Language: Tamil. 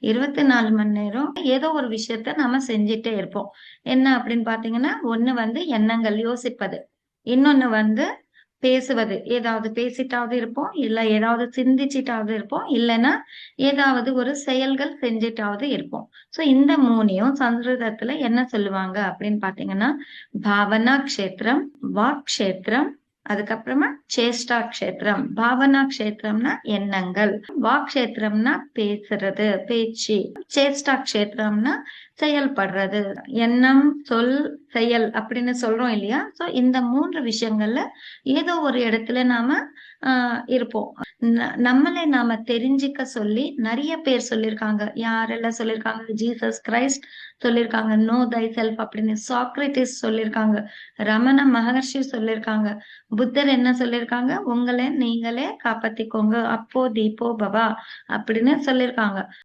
24 மணி நேரம் ஏதோ ஒரு விஷயத்த நாம செஞ்சுட்டே இருப்போம். என்ன அப்படின்னு பார்த்தீங்கன்னா, ஒண்ணு வந்து எண்ணங்கள் யோசிப்பது. இன்னொன்னு வந்து பேசுவது. ஏதாவது பேசிட்டாவது இருப்போம். இல்ல ஏதாவது சிந்திச்சிட்டாவது இருப்போம். இல்லன்னா ஏதாவது ஒரு செயல்கள் செஞ்சுட்டாவது இருப்போம். சோ இந்த 3யும் சம்ஸ்கிருதத்துல என்ன சொல்லுவாங்க அப்படின்னு பார்த்தீங்கன்னா, பாவனா க்ஷேத்திரம், வாக் க்ஷேத்திரம், அதுக்கப்புறமா சேஷ்டா க்ஷேத்திரம். பாவனா க்ஷேத்திரம்னா எண்ணங்கள். வாக் க்ஷேத்திரம்னா பேசுறது, பேச்சு. சேஷ்டா க்ஷேத்திரம்னா செயல்படுறது. எண்ணம், சொல், செயல் அப்படின்னு சொல்றோம் இல்லையா? சோ இந்த 3 விஷயங்கள்ல ஏதோ ஒரு இடத்துல நாம இருப்போம். நம்மள நாம தெரிஞ்சுக்க சொல்லி நெறைய பேர் சொல்லியிருக்காங்க. யாரெல்லாம் சொல்லியிருக்காங்க? ஜீசஸ் கிரைஸ்ட் சொல்லியிருக்காங்க. "நோ தை செல்ஃப்" அப்படின்னு. சாக்ரட்டிஸ் சொல்லியிருக்காங்க. ரமண மகர்ஷி சொல்லியிருக்காங்க. புத்தர் என்ன சொல்லியிருக்காங்க? "உங்கள நீங்களே காப்பாத்திக்கோங்க. அப்போ தீபோ பவா" அப்படின்னு சொல்லியிருக்காங்க.